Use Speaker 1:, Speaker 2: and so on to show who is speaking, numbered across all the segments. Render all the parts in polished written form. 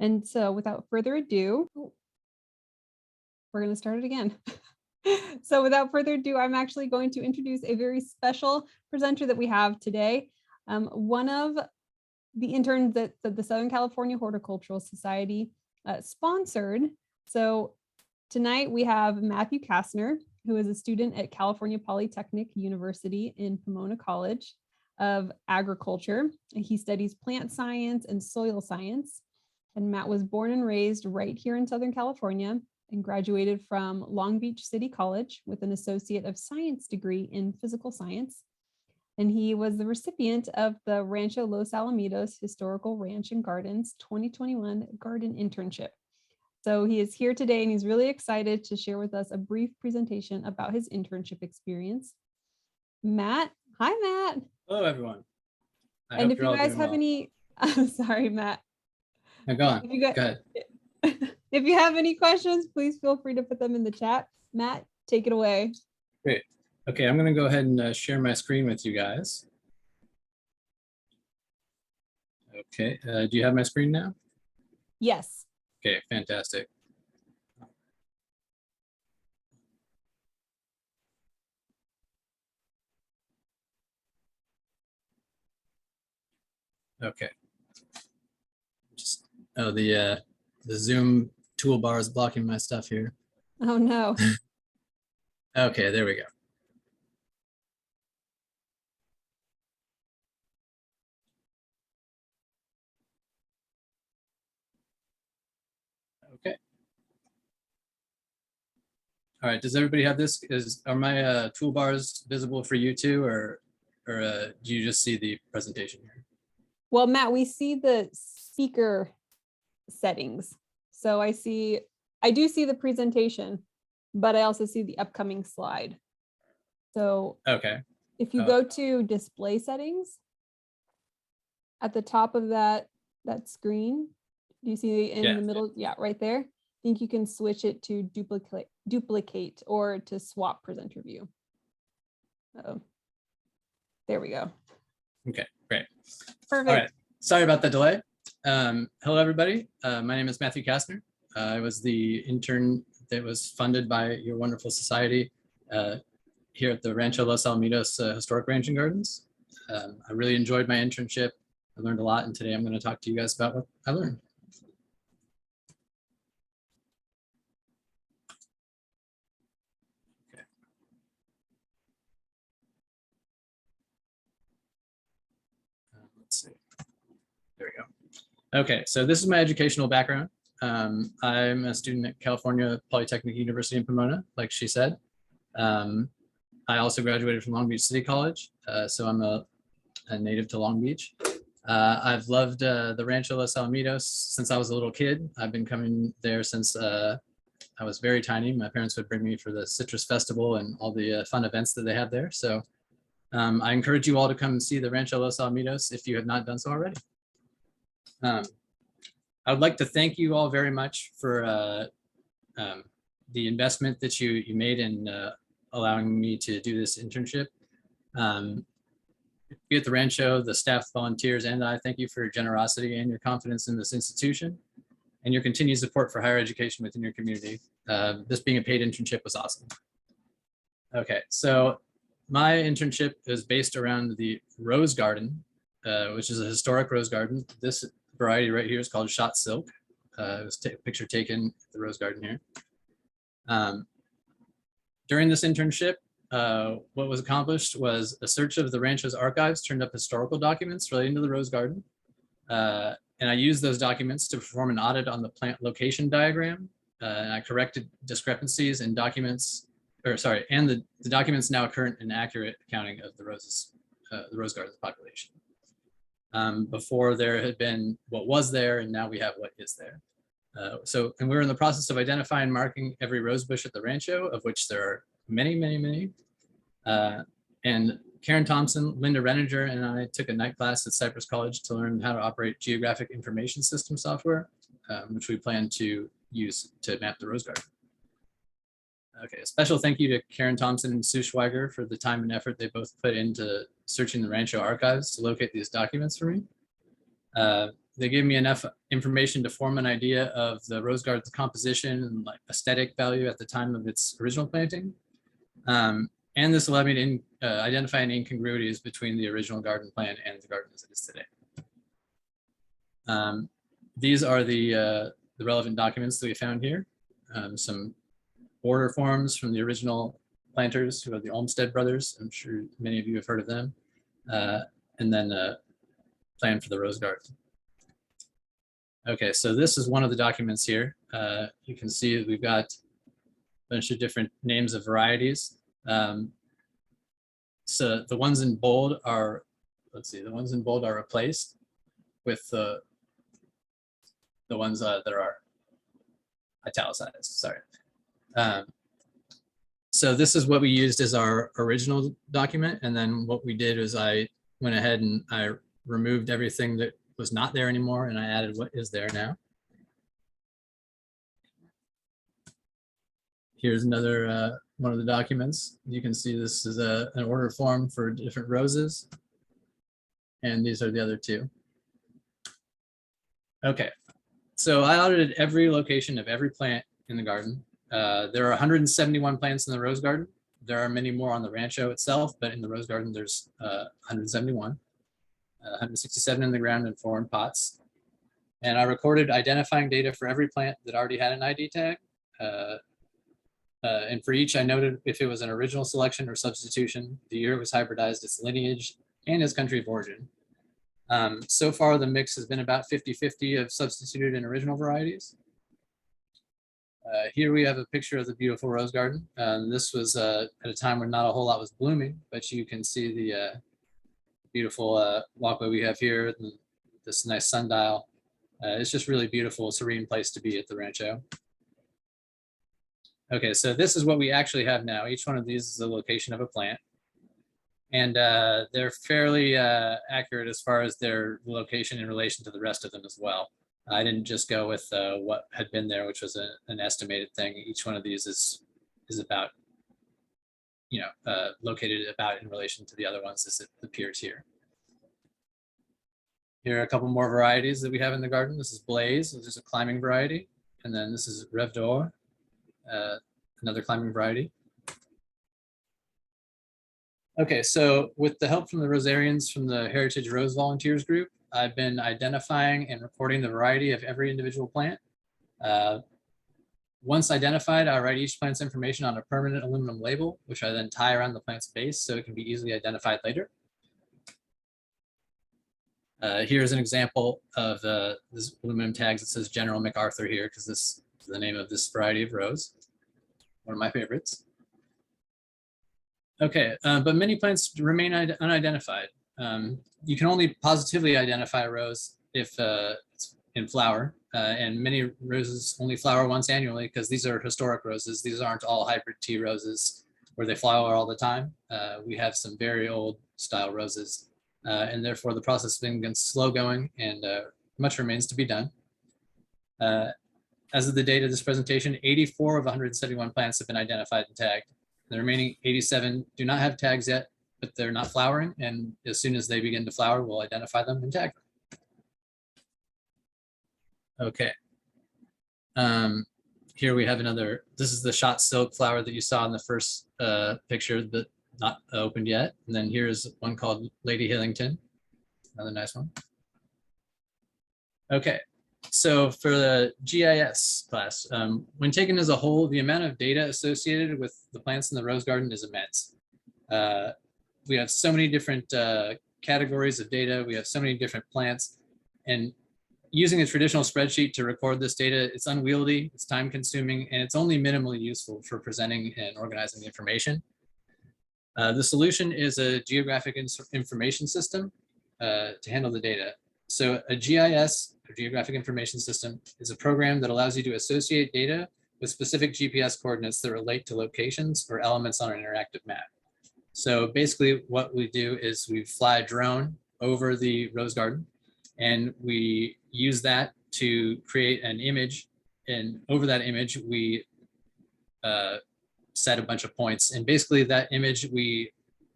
Speaker 1: And so without further ado, we're going to start it again. So without further ado, I'm actually going to introduce a very special presenter that we have today. One of the interns that the Southern California Horticultural Society sponsored. So tonight we have Matthew Castner, who is a student at California Polytechnic University in Pomona College of Agriculture. He studies plant science and soil science. And Matt was born and raised right here in Southern California and graduated from Long Beach City College with an Associate of Science degree in physical science. And he was the recipient of the Rancho Los Alamitos Historical Ranch and Gardens 2021 Garden Internship. So he is here today and he's really excited to share with us a brief presentation about his internship experience. Matt, hi Matt.
Speaker 2: Hello everyone.
Speaker 1: And if you guys have any, I'm sorry, Matt.
Speaker 2: No, go on. Go ahead.
Speaker 1: If you have any questions, please feel free to put them in the chat. Matt, take it away.
Speaker 2: Great. Okay, I'm going to go ahead and share my screen with you guys. Okay, do you have my screen now?
Speaker 1: Yes.
Speaker 2: Okay, fantastic. Okay. The Zoom toolbar is blocking my stuff here.
Speaker 1: Oh no.
Speaker 2: Okay, there we go. Okay. All right, does everybody have this? Are my toolbars visible for you too, or do you just see the presentation here?
Speaker 1: Well, Matt, we see the speaker settings. So I do see the presentation, but I also see the upcoming slide. So
Speaker 2: okay,
Speaker 1: if you go to display settings at the top of that screen, do you see in the middle? Yeah, right there. I think you can switch it to duplicate or to swap presenter view. There we go.
Speaker 2: Okay, great.
Speaker 1: Perfect.
Speaker 2: All right, sorry about the delay. Hello, everybody. My name is Matthew Castner. I was the intern that was funded by your wonderful society here at the Rancho Los Alamitos Historic Ranch and Gardens. I really enjoyed my internship. I learned a lot, and today I'm going to talk to you guys about what I learned. Okay. Let's see. There we go. Okay, so this is my educational background. I'm a student at California Polytechnic University in Pomona, like she said. I also graduated from Long Beach City College, so I'm a native to Long Beach. I've loved the Rancho Los Alamitos since I was a little kid. I've been coming there since I was very tiny. My parents would bring me for the Citrus Festival and all the fun events that they have there. So I encourage you all to come and see the Rancho Los Alamitos if you have not done so already. I would like to thank you all very much for the investment that you made in allowing me to do this internship. You at the Rancho, the staff, volunteers, and I thank you for your generosity and your confidence in this institution and your continued support for higher education within your community. This being a paid internship was awesome. Okay, so my internship is based around the Rose Garden, which is a historic rose garden. This variety right here is called Shot Silk. It was a picture taken at the Rose Garden here. During this internship, what was accomplished was a search of the Rancho's archives turned up historical documents relating to the Rose Garden. And I used those documents to perform an audit on the plant location diagram. And I corrected discrepancies in documents, and the documents now current and accurate accounting of the Rose Garden's population. Before there had been what was there, and now we have what is there. And we're in the process of identifying and marking every rose bush at the Rancho, of which there are many, many, many. And Karen Thompson, Linda Renninger, and I took a night class at Cypress College to learn how to operate geographic information system software, which we plan to use to map the Rose Garden. Okay, a special thank you to Karen Thompson and Sue Schweiger for the time and effort they both put into searching the Rancho archives to locate these documents for me. they gave me enough information to form an idea of the rose garden's composition and like aesthetic value at the time of its original planting. And this allowed me to identify any incongruities between the original garden plan and the garden as it is today. These are the relevant documents that we found here. Some order forms from the original planters, who are the Olmsted brothers. I'm sure many of you have heard of them. And then a plan for the rose garden. Okay, so this is one of the documents here. You can see that we've got a bunch of different names of varieties. So the ones in bold are, let's see, the ones in bold are replaced with the ones that are italicized, sorry. So this is what we used as our original document. And then what we did is I went ahead and I removed everything that was not there anymore, and I added what is there now. Here's another one of the documents. You can see this is an order form for different roses. And these are the other two. Okay, so I audited every location of every plant in the garden. There are 171 plants in the rose garden. There are many more on the Rancho itself, but in the rose garden, there's 171, 167 in the ground and 4 in pots. And I recorded identifying data for every plant that already had an ID tag. And for each, I noted if it was an original selection or substitution, the year it was hybridized, its lineage, and its country of origin. So far, the mix has been about 50-50 of substituted and original varieties. Here we have a picture of the beautiful rose garden. This was at a time when not a whole lot was blooming, but you can see the beautiful walkway we have here, this nice sundial. It's just really beautiful, serene place to be at the Rancho. Okay, so this is what we actually have now. Each one of these is the location of a plant. And they're fairly accurate as far as their location in relation to the rest of them as well. I didn't just go with what had been there, which was an estimated thing. Each one of these is about, located about in relation to the other ones as it appears here. Here are a couple more varieties that we have in the garden. This is Blaze, this is a climbing variety. And then this is Rêve d'Or, another climbing variety. Okay, so with the help from the Rosarians from the Heritage Rose Volunteers group, I've been identifying and recording the variety of every individual plant. Once identified, I write each plant's information on a permanent aluminum label, which I then tie around the plant's base so it can be easily identified later. Here's an example of this aluminum tags that says General MacArthur here, because this is the name of this variety of rose, one of my favorites. Okay, but many plants remain unidentified. You can only positively identify a rose if it's in flower, and many roses only flower once annually because these are historic roses. These aren't all hybrid tea roses where they flower all the time. We have some very old style roses, and therefore the process has been slow going and much remains to be done. As of the date of this presentation, 84 of 171 plants have been identified and tagged. The remaining 87 do not have tags yet, but they're not flowering. And as soon as they begin to flower, we'll identify them and tag them. Okay. Here we have another, this is the shot silk flower that you saw in the first picture, but not opened yet. And then here's one called Lady Hillington, another nice one. Okay. So for the GIS class, when taken as a whole, the amount of data associated with the plants in the rose garden is immense. We have so many different categories of data. We have so many different plants, and using a traditional spreadsheet to record this data, it's unwieldy, it's time consuming, and it's only minimally useful for presenting and organizing the information. The solution is a geographic information system to handle the data. So a GIS, or Geographic Information System, is a program that allows you to associate data with specific GPS coordinates that relate to locations or elements on an interactive map. So basically what we do is we fly a drone over the rose garden, and we use that to create an image, and over that image we set a bunch of points, and basically that image we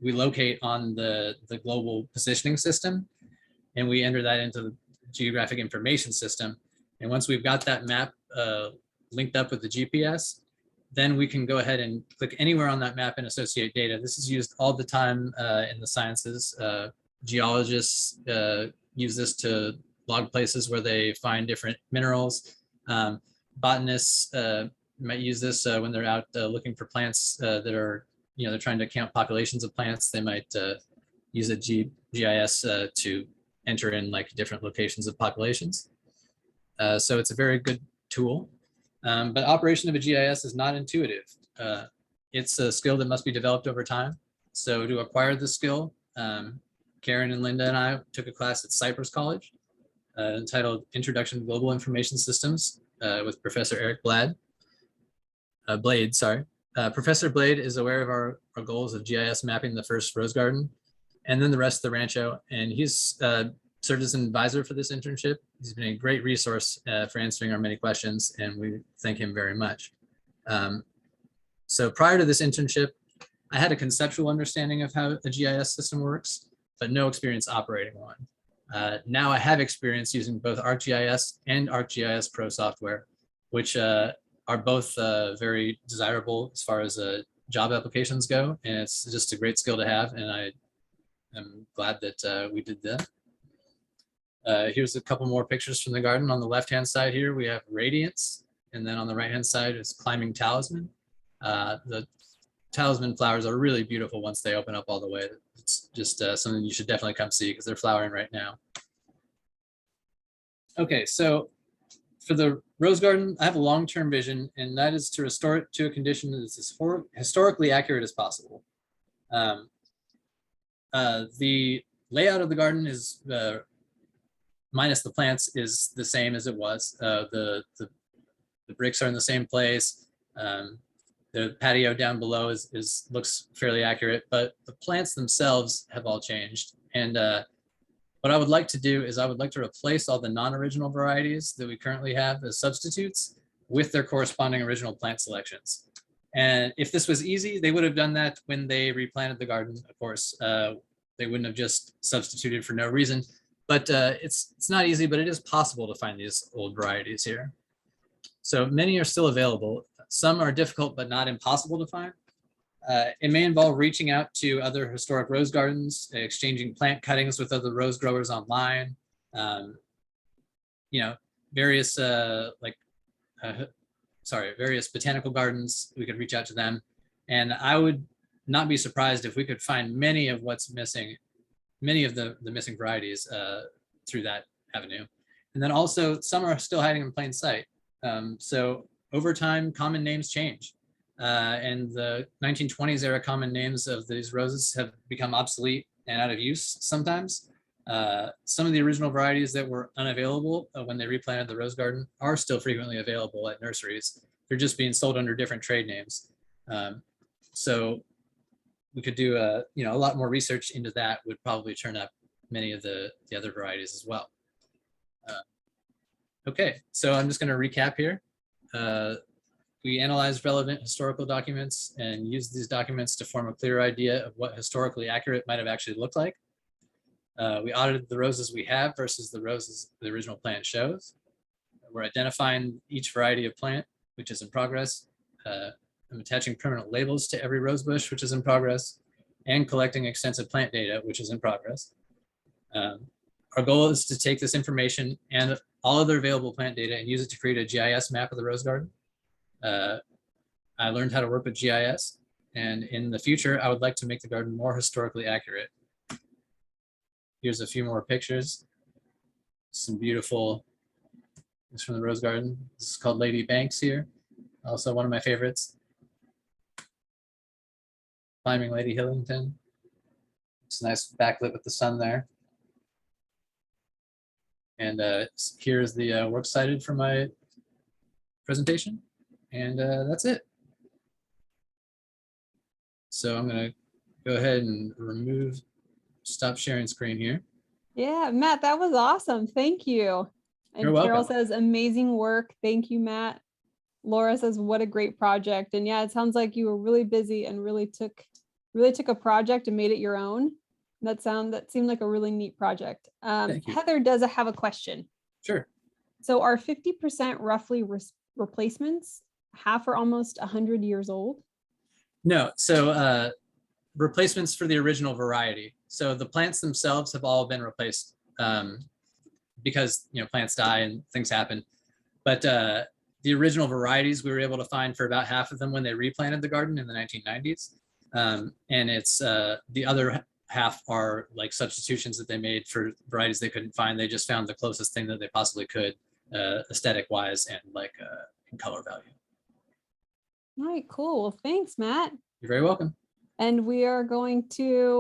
Speaker 2: locate on the global positioning system, and we enter that into geographic information system. And once we've got that map linked up with the GPS, then we can go ahead and click anywhere on that map and associate data. This is used all the time in the sciences. Geologists use this to log places where they find different minerals. Botanists might use this when they're out looking for plants that are, they're trying to count populations of plants. They might use a GIS to enter in like different locations of populations. So it's a very good tool. But operation of a GIS is not intuitive. It's a skill that must be developed over time. So to acquire the skill, Karen and Linda and I took a class at Cypress College entitled Introduction to Global Information Systems with Professor Eric Blade. Professor Blade is aware of our goals of GIS mapping the first rose garden and then the rest of the rancho. And he's served as an advisor for this internship. He's been a great resource for answering our many questions, and we thank him very much. So prior to this internship, I had a conceptual understanding of how a GIS system works, but no experience operating one. Now I have experience using both ArcGIS and ArcGIS Pro software, which are both very desirable as far as job applications go. And it's just a great skill to have. And I am glad that we did that. Here's a couple more pictures from the garden. On the left-hand side here, we have Radiance. And then on the right-hand side is Climbing Talisman. The talisman flowers are really beautiful once they open up all the way. It's just something you should definitely come see because they're flowering right now. Okay, so for the rose garden, I have a long-term vision, and that is to restore it to a condition that is as historically accurate as possible. The layout of the garden is minus the plants is the same as it was. The bricks are in the same place. The patio down below looks fairly accurate, but the plants themselves have all changed. And what I would like to do is I would like to replace all the non-original varieties that we currently have as substitutes with their corresponding original plant selections. And if this was easy, they would have done that when they replanted the garden. Of course, they wouldn't have just substituted for no reason. But it's not easy, but it is possible to find these old varieties here. So many are still available. Some are difficult, but not impossible to find. It may involve reaching out to other historic rose gardens, exchanging plant cuttings with other rose growers online, various various botanical gardens. We could reach out to them. And I would not be surprised if we could find many of what's missing, many of the missing varieties through that avenue. And then also some are still hiding in plain sight. So over time, common names change. And the 1920s era common names of these roses have become obsolete and out of use sometimes. Some of the original varieties that were unavailable when they replanted the rose garden are still frequently available at nurseries. They're just being sold under different trade names. So we could do a lot more research into that would probably turn up many of the other varieties as well. Okay, so I'm just going to recap here. We analyzed relevant historical documents and used these documents to form a clear idea of what historically accurate might have actually looked like. We audited the roses we have versus the roses the original plant shows. We're identifying each variety of plant, which is in progress. I'm attaching permanent labels to every rose bush, which is in progress, and collecting extensive plant data, which is in progress. Our goal is to take this information and all other available plant data and use it to create a GIS map of the rose garden. I learned how to work with GIS, and in the future, I would like to make the garden more historically accurate. Here's a few more pictures. Some beautiful things from the rose garden. This is called Lady Banks here. Also one of my favorites. Climbing Lady Hillington. It's nice backlit with the sun there. And here's the works cited for my presentation. And that's it. So I'm going to go ahead and stop sharing screen here.
Speaker 1: Yeah, Matt, that was awesome. Thank you. And
Speaker 2: You're
Speaker 1: Carol
Speaker 2: welcome.
Speaker 1: says, amazing work. Thank you, Matt. Laura says, what a great project. And yeah, it sounds like you were really busy and really took a project and made it your own. That seemed like a really neat project.
Speaker 2: Thank you.
Speaker 1: Heather does have a question.
Speaker 2: Sure.
Speaker 1: So are 50% roughly replacements? Half are almost 100 years old?
Speaker 2: No, so replacements for the original variety. So the plants themselves have all been replaced because plants die and things happen. But the original varieties we were able to find for about half of them when they replanted the garden in the 1990s. And it's the other half are like substitutions that they made for varieties they couldn't find. They just found the closest thing that they possibly could, aesthetic wise and like in color value.
Speaker 1: All right, cool. Well, thanks, Matt.
Speaker 2: You're very welcome.
Speaker 1: And we are going to